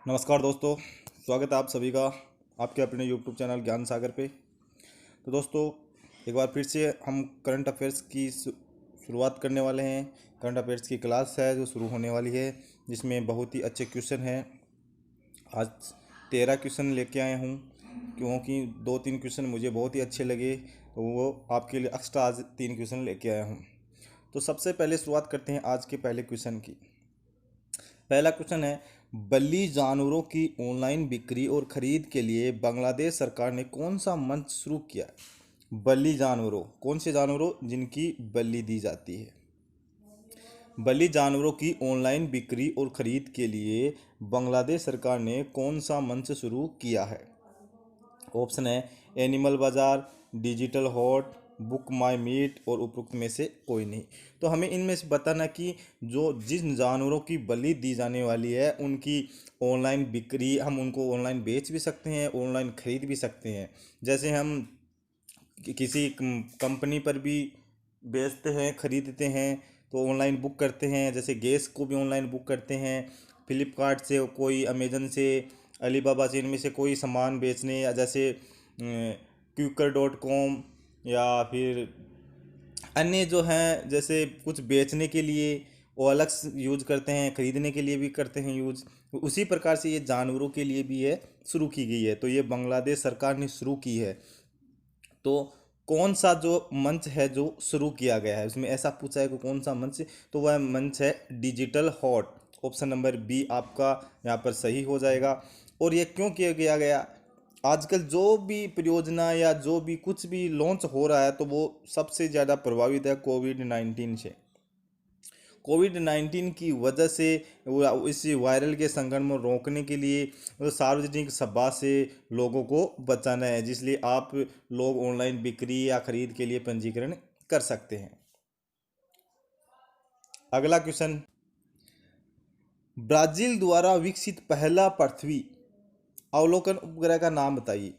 नमस्कार दोस्तों, स्वागत है आप सभी का आपके अपने यूट्यूब चैनल ज्ञान सागर पे। तो दोस्तों, एक बार फिर से हम करंट अफेयर्स की शुरुआत करने वाले हैं। करंट अफेयर्स की क्लास है जो शुरू होने वाली है, जिसमें बहुत ही अच्छे क्वेश्चन हैं। आज 13 क्वेश्चन लेके आए हूँ, क्योंकि 2-3 क्वेश्चन मुझे बहुत ही अच्छे लगे, तो वो आपके लिए एक्स्ट्रा आज 3 क्वेश्चन लेके आया हूँ। तो सबसे पहले शुरुआत करते हैं आज के पहले क्वेश्चन की। पहला क्वेश्चन है, बल्ली जानवरों की ऑनलाइन बिक्री और खरीद के लिए बांग्लादेश सरकार ने कौन सा मंच शुरू किया है? बल्ली जानवरों, कौन से जानवरों जिनकी बल्ली दी जाती है? बल्ली जानवरों की ऑनलाइन बिक्री और खरीद के लिए बांग्लादेश सरकार ने कौन सा मंच शुरू किया है? ऑप्शन है एनिमल बाजार, डिजिटल हॉट, बुक माई मीट और उपरोक्त में से कोई नहीं। तो हमें इनमें से बताना कि जो जिन जानवरों की बलि दी जाने वाली है उनकी ऑनलाइन बिक्री, हम उनको ऑनलाइन बेच भी सकते हैं, ऑनलाइन खरीद भी सकते हैं। जैसे हम किसी कंपनी पर भी बेचते हैं, खरीदते हैं, तो ऑनलाइन बुक करते हैं। जैसे गैस को भी ऑनलाइन बुक करते हैं, फ्लिपकार्ट से, कोई अमेजन से, अलीबाबा से, इनमें से कोई सामान बेचने, या जैसे क्विकर.com, या फिर अन्य जो हैं जैसे कुछ बेचने के लिए वो अलग से यूज करते हैं, खरीदने के लिए भी करते हैं यूज। उसी प्रकार से ये जानवरों के लिए भी ये शुरू की गई है, तो ये बांग्लादेश सरकार ने शुरू की है। तो कौन सा जो मंच है जो शुरू किया गया है, उसमें ऐसा पूछा है कि कौन सा मंच, तो वह मंच है digital hot. Option number B आपका यहाँ पर सही हो जाएगा। और ये क्यों किया गया? आजकल जो भी परियोजना या जो भी कुछ भी लॉन्च हो रहा है, तो वो सबसे ज़्यादा प्रभावित है कोविड-19 से। कोविड-19 की वजह से इस वायरल के संक्रमण को रोकने के लिए सार्वजनिक सभा से लोगों को बचाना है, जिसलिए आप लोग ऑनलाइन बिक्री या खरीद के लिए पंजीकरण कर सकते हैं। अगला क्वेश्चन, ब्राजील द्वारा विकसित पहला पृथ्वी अवलोकन उपग्रह का नाम बताइए।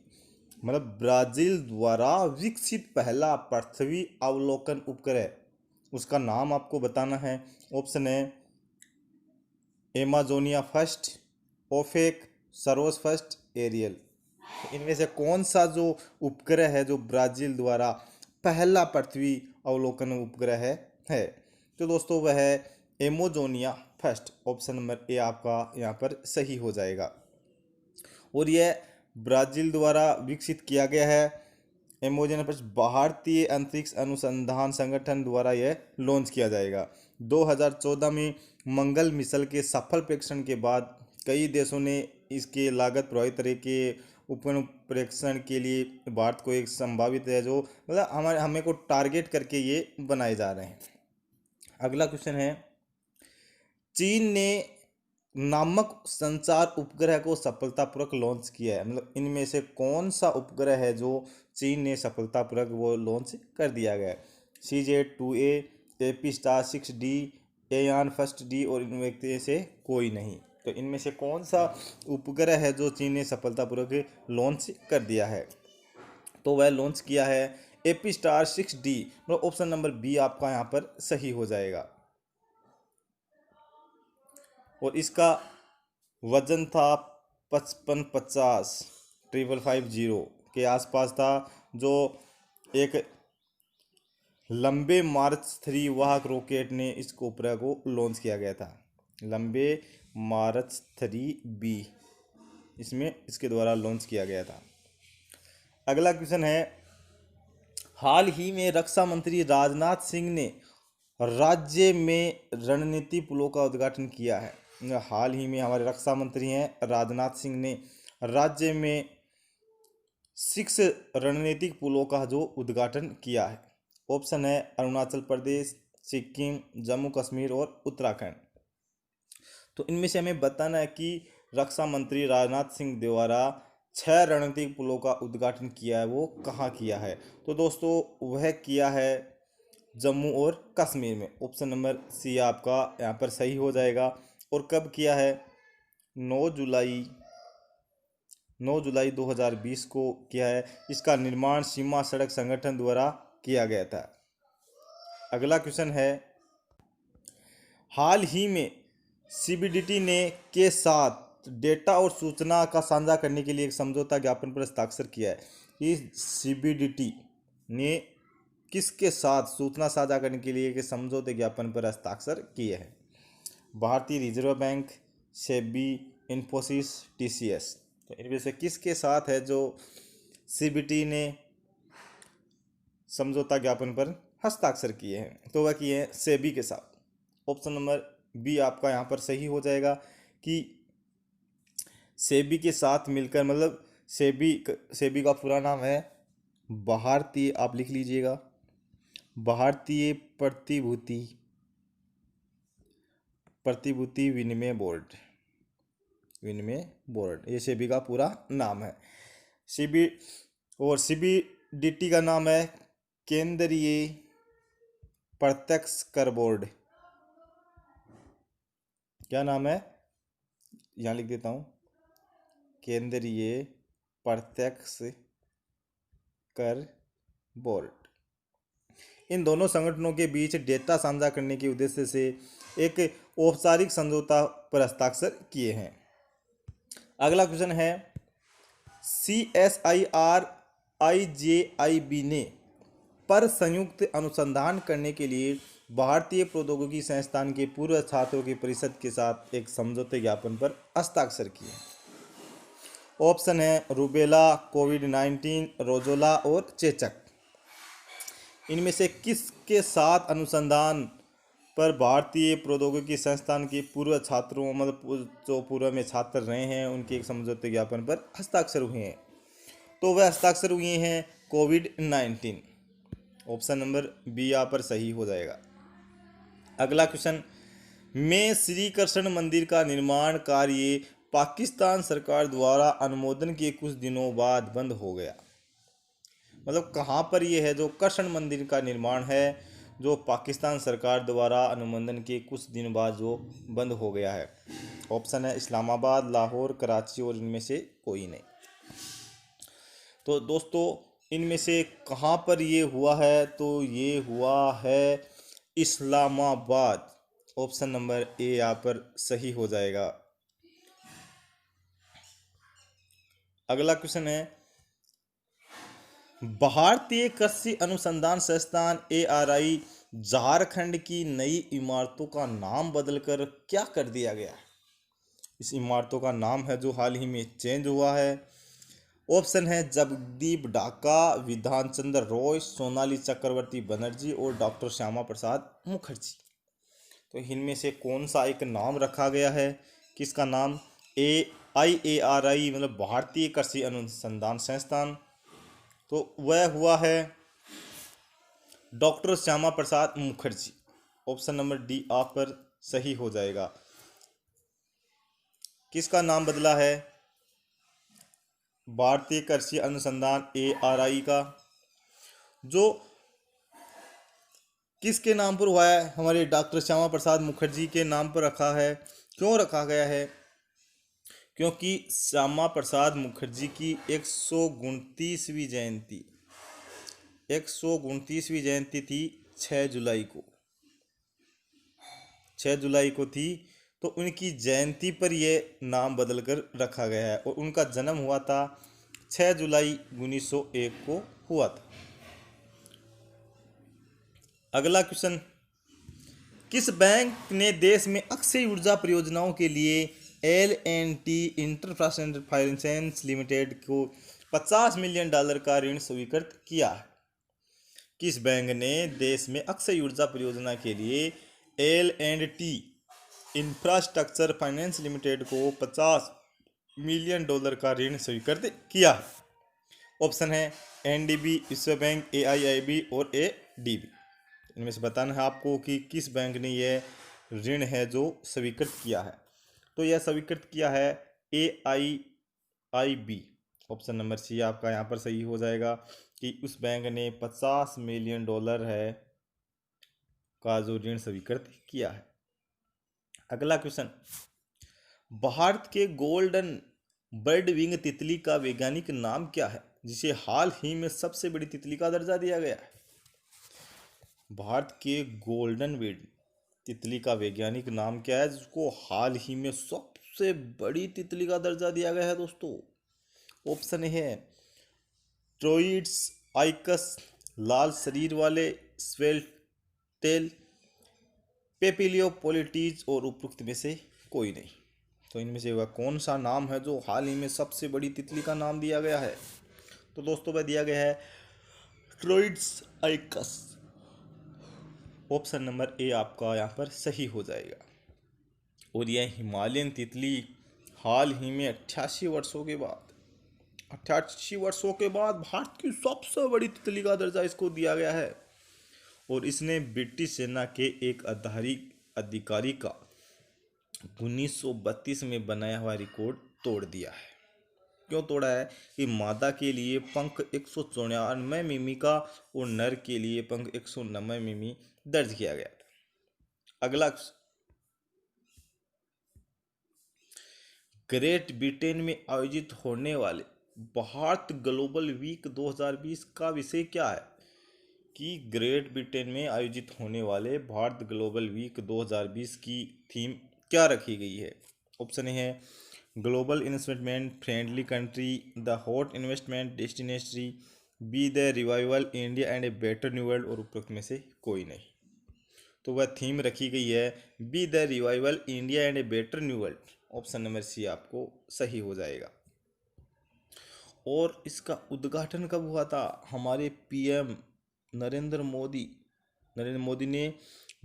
मतलब ब्राजील द्वारा विकसित पहला पृथ्वी अवलोकन उपग्रह, उसका नाम आपको बताना है। ऑप्शन है एमाजोनिया फर्स्ट, ओफेक, सरोस फर्स्ट, एरियल। इनमें से कौन सा जो उपग्रह है जो ब्राजील द्वारा पहला पृथ्वी अवलोकन उपग्रह है? तो दोस्तों वह है एमोजोनिया फर्स्ट। ऑप्शन नंबर ए आपका यहाँ पर सही हो जाएगा। और यह ब्राज़ील द्वारा विकसित किया गया है। एमोजन पर भारतीय अंतरिक्ष अनुसंधान संगठन द्वारा यह लॉन्च किया जाएगा। 2014 में मंगल मिशन के सफल परीक्षण के बाद कई देशों ने इसके लागत प्रभावित तरह के उपकरण परीक्षण के लिए भारत को एक संभावित है, जो मतलब हमें को टारगेट करके ये बनाए जा रहे हैं। अगला क्वेश्चन है, चीन ने नामक संचार उपग्रह को सफलतापूर्वक लॉन्च किया है। मतलब इनमें से कौन सा उपग्रह है जो चीन ने सफलतापूर्वक वो लॉन्च कर दिया गया है? CZ-2A, AP-6D, Ayaan first D और इनमें से कोई नहीं। तो इनमें से कौन सा उपग्रह है जो चीन ने सफलतापूर्वक लॉन्च कर दिया है? तो वह लॉन्च किया है AP-6D। मतलब ऑप्शन नंबर बी आपका यहाँ पर सही हो जाएगा। और इसका वजन था 5550 के आसपास था, जो एक लंबे मार्च 3 वाहक रॉकेट ने इस उपग्रह को लॉन्च किया गया था। लंबे मार्च 3B इसमें इसके द्वारा लॉन्च किया गया था। अगला क्वेश्चन है, हाल ही में रक्षा मंत्री राजनाथ सिंह ने राज्य में रणनीति पुलों का उद्घाटन किया है। हाल ही में हमारे रक्षा मंत्री हैं राजनाथ सिंह ने राज्य में 6 रणनीतिक पुलों का जो उद्घाटन किया है। ऑप्शन है अरुणाचल प्रदेश, सिक्किम, जम्मू कश्मीर और उत्तराखंड। तो इनमें से हमें बताना है कि रक्षा मंत्री राजनाथ सिंह द्वारा 6 रणनीतिक पुलों का उद्घाटन किया है, वो कहाँ किया है? तो दोस्तों वह किया है जम्मू और कश्मीर में। ऑप्शन नंबर सी आपका यहाँ पर सही हो जाएगा। और कब किया है? 9 जुलाई 2020 को किया है। इसका निर्माण सीमा सड़क संगठन द्वारा किया गया था। अगला क्वेश्चन है, हाल ही में CBDT ने के साथ डेटा और सूचना का साझा करने के लिए एक समझौता ज्ञापन पर हस्ताक्षर किया है। इस सीबीडीटी ने किसके साथ सूचना साझा करने के लिए एक समझौते ज्ञापन पर हस्ताक्षर किए हैं? भारतीय reserve bank, SEBI, Infosys, TCS. तो इनमें से किसके साथ है जो सीबीटी ने समझौता ज्ञापन पर हस्ताक्षर किए हैं? तो वह किए हैं सेबी के साथ। ऑप्शन नंबर बी आपका यहाँ पर सही हो जाएगा कि सेबी के साथ मिलकर, मतलब सेबी का पूरा नाम है भारतीय, आप लिख लीजिएगा, भारतीय प्रतिभूति विनिमय बोर्ड, ये सेबी का पूरा नाम है। सीबी और सीबीडीटी का नाम है केंद्रीय प्रत्यक्ष कर बोर्ड। क्या नाम है? यहाँ लिख देता हूँ, केंद्रीय प्रत्यक्ष कर बोर्ड। इन दोनों संगठनों के बीच डेटा साझा करने के उद्देश्य से एक औपचारिक समझौता पर हस्ताक्षर किए हैं। अगला क्वेश्चन है, CSIR IJIB ने पर संयुक्त अनुसंधान करने के लिए भारतीय प्रौद्योगिकी संस्थान के पूर्व छात्रों की परिषद के साथ एक समझौते ज्ञापन पर हस्ताक्षर किए। ऑप्शन है रूबेला, कोविड-19, रोजोला और चेचक। इनमें से किसके साथ अनुसंधान पर भारतीय प्रौद्योगिकी संस्थान के पूर्व छात्रों, मतलब जो पूर्व में छात्र रहे हैं, उनके एक समझौते ज्ञापन पर हस्ताक्षर हुए हैं? तो वह हस्ताक्षर हुए हैं कोविड-19। ऑप्शन नंबर बी यहाँ पर सही हो जाएगा। अगला क्वेश्चन, में श्री कृष्ण मंदिर का निर्माण कार्य पाकिस्तान सरकार द्वारा अनुमोदन के कुछ दिनों बाद बंद हो गया। मतलब कहाँ पर यह है जो कृष्ण मंदिर का निर्माण है, जो पाकिस्तान सरकार द्वारा अनुमोदन के कुछ दिन बाद जो बंद हो गया है? ऑप्शन है इस्लामाबाद, लाहौर, कराची और इनमें से कोई नहीं। तो दोस्तों इनमें से कहाँ पर ये हुआ है? तो ये हुआ है इस्लामाबाद। ऑप्शन नंबर ए यहाँ पर सही हो जाएगा। अगला क्वेश्चन है, भारतीय कृषि अनुसंधान संस्थान ARI झारखंड की नई इमारतों का नाम बदलकर क्या कर दिया गया है? इस इमारतों का नाम है जो हाल ही में चेंज हुआ है। ऑप्शन है जगदीप ढाका, विधान चंद्र रॉय, सोनाली चक्रवर्ती बनर्जी और डॉक्टर श्यामा प्रसाद मुखर्जी। तो इनमें से कौन सा एक नाम रखा गया है? किसका नाम? IARI मतलब भारतीय कृषि अनुसंधान संस्थान, तो वह हुआ है doctor Shyama Prasad Mukherjee. Option number D आप पर सही हो जाएगा। किसका नाम बदला है? भारतीय कृषि अनुसंधान ARI का, जो किसके नाम पर हुआ है? हमारे डॉक्टर श्यामा प्रसाद मुखर्जी के नाम पर रखा है। क्यों रखा गया है? क्योंकि श्यामा प्रसाद मुखर्जी की 129वीं जयंती थी 6 जुलाई को, 6 जुलाई को थी। तो उनकी जयंती पर यह नाम बदलकर रखा गया है और उनका जन्म हुआ था 6 जुलाई 1901 को हुआ था। अगला क्वेश्चन, किस बैंक ने देश में अक्षय ऊर्जा परियोजनाओं के लिए L&T इंफ्रास्ट्रक्चर फाइनेंस लिमिटेड को $50 मिलियन का ऋण स्वीकृत किया है? किस बैंक ने देश में अक्षय ऊर्जा परियोजना के लिए L&T इंफ्रास्ट्रक्चर फाइनेंस लिमिटेड को $50 मिलियन का ऋण स्वीकृत किया है? ऑप्शन है NDB, विश्व बैंक, AIIB और ADB। इनमें से बताना है आपको कि किस बैंक ने यह ऋण है जो स्वीकृत किया है। तो यह स्वीकृत किया है AIIB। ऑप्शन नंबर सी आपका यहाँ पर सही हो जाएगा कि उस बैंक ने $50 मिलियन है का जो ऋण स्वीकृत किया है। अगला क्वेश्चन, भारत के गोल्डन बर्ड विंग तितली का वैज्ञानिक नाम क्या है, जिसे हाल ही में सबसे बड़ी तितली का दर्जा दिया गया है? भारत के गोल्डन बर्ड तितली का वैज्ञानिक नाम क्या है जिसको हाल ही में सबसे बड़ी तितली का दर्जा दिया गया है दोस्तों? ऑप्शन है ट्रोइड्स आइकस, लाल शरीर वाले स्वेल टेल, पेपिलियो पोलिटीज और उपरोक्त में से कोई नहीं। तो इनमें से वह कौन सा नाम है जो हाल ही में सबसे बड़ी तितली का नाम दिया गया है? तो दोस्तों वह दिया गया है ट्रोइड्स आइकस। ऑप्शन नंबर ए आपका यहाँ पर सही हो जाएगा। और यह हिमालयन तितली हाल ही में 88 वर्षों के बाद भारत की सबसे बड़ी तितली का दर्जा इसको दिया गया है। और इसने ब्रिटिश सेना के एक अधिकारी का 1932 में बनाया हुआ रिकॉर्ड तोड़ दिया है। क्यों तोड़ा है? कि मादा के लिए पंख 194 मिमी का और नर के लिए पंख 190 मिमी दर्ज किया गया था। अगला, ग्रेट ब्रिटेन में आयोजित होने वाले भारत ग्लोबल वीक 2020 का विषय क्या है? कि ग्रेट ब्रिटेन में आयोजित होने वाले भारत ग्लोबल वीक 2020 की थीम क्या रखी गई है? ऑप्शन है global investment friendly country, the hot investment destination, B the revival India and a better new world और उपरोक्त में से कोई नहीं। तो वह थीम रखी गई है be the revival India and a better new world. Option number C आपको सही हो जाएगा। और इसका उद्घाटन कब हुआ था? हमारे पीएम नरेंद्र मोदी ने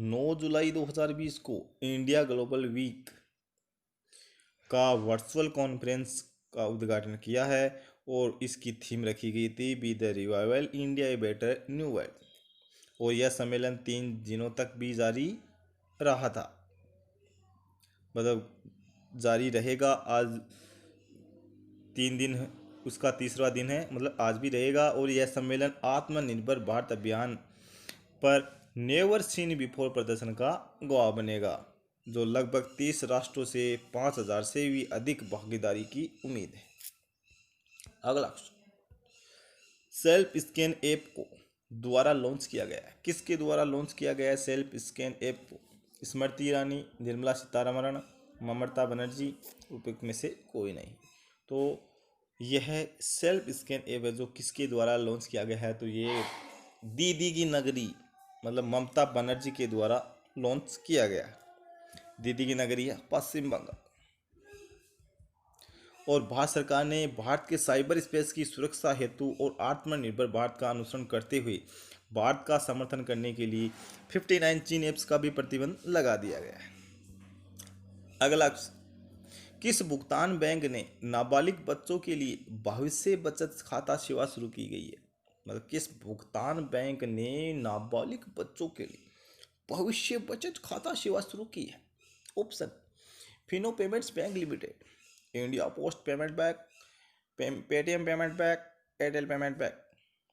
9 जुलाई 2020 को इंडिया ग्लोबल वीक का वर्चुअल कॉन्फ्रेंस का उद्घाटन किया है और इसकी थीम रखी गई थी B the revival India A better new world. और यह सम्मेलन 3 दिनों तक भी जारी रहा था, मतलब जारी रहेगा। आज 3 दिन उसका तीसरा दिन है, मतलब आज भी रहेगा। और यह सम्मेलन आत्मनिर्भर भारत अभियान पर नेवर सीन बिफोर प्रदर्शन का गवाह बनेगा, जो लगभग 30 राष्ट्रों से 5000 से भी अधिक भागीदारी की उम्मीद है। अगला, सेल्फ स्कैन ऐप को द्वारा लॉन्च किया गया है। किसके द्वारा लॉन्च किया गया है सेल्फ स्कैन ऐप को? स्मृति ईरानी, निर्मला सीतारमण, ममता बनर्जी, उपयुक्त में से कोई नहीं। तो यह सेल्फ स्कैन ऐप है जो किसके द्वारा लॉन्च किया गया है? तो ये दीदी की नगरी, मतलब ममता बनर्जी के द्वारा लॉन्च किया गया है। दीदी की नगरी है पश्चिम बंगाल। और भारत सरकार ने भारत के साइबर स्पेस की सुरक्षा हेतु और आत्मनिर्भर भारत का अनुसरण करते हुए भारत का समर्थन करने के लिए 59 चीन ऐप्स का भी प्रतिबंध लगा दिया गया है। अगला, किस भुगतान बैंक ने नाबालिग बच्चों के लिए भविष्य बचत खाता सेवा शुरू की गई है? मतलब किस भुगतान बैंक ने नाबालिग बच्चों के लिए भविष्य बचत खाता सेवा शुरू की है? Option Fino payments bank limited, India post payment bank, Paytm payment bank, Airtel payment bank.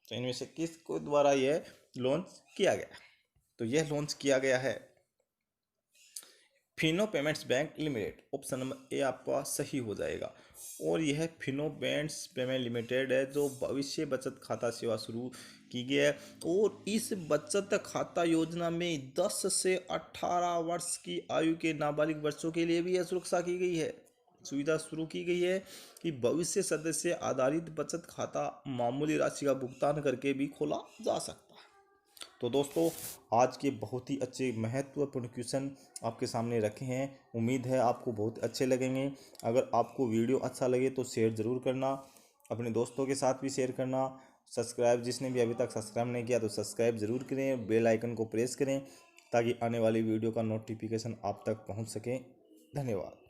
तो इनमें से किसको द्वारा यह लॉन्च किया गया? तो यह लॉन्च किया गया है Fino payments bank limited. Option number A आपका सही हो जाएगा। और यह फिनो पेमेंट्स पेमेंट लिमिटेड है जो भविष्य बचत खाता सेवा शुरू की गई है। और इस बचत खाता योजना में 10 से 18 वर्ष की आयु के नाबालिग बच्चों के लिए भी यह सुरक्षा की गई है, सुविधा शुरू की गई है कि भविष्य सदस्य आधारित बचत खाता मामूली राशि का भुगतान करके भी खोला जा सकता है। तो दोस्तों, आज के बहुत ही अच्छे महत्वपूर्ण क्वेश्चन आपके सामने रखे हैं। उम्मीद है आपको बहुत अच्छे लगेंगे। अगर आपको वीडियो अच्छा लगे तो शेयर ज़रूर करना, अपने दोस्तों के साथ भी शेयर करना। सब्सक्राइब, जिसने भी अभी तक सब्सक्राइब नहीं किया तो सब्सक्राइब ज़रूर करें, बेल आइकन को प्रेस करें ताकि आने वाली वीडियो का नोटिफिकेशन आप तक पहुंच सके। धन्यवाद।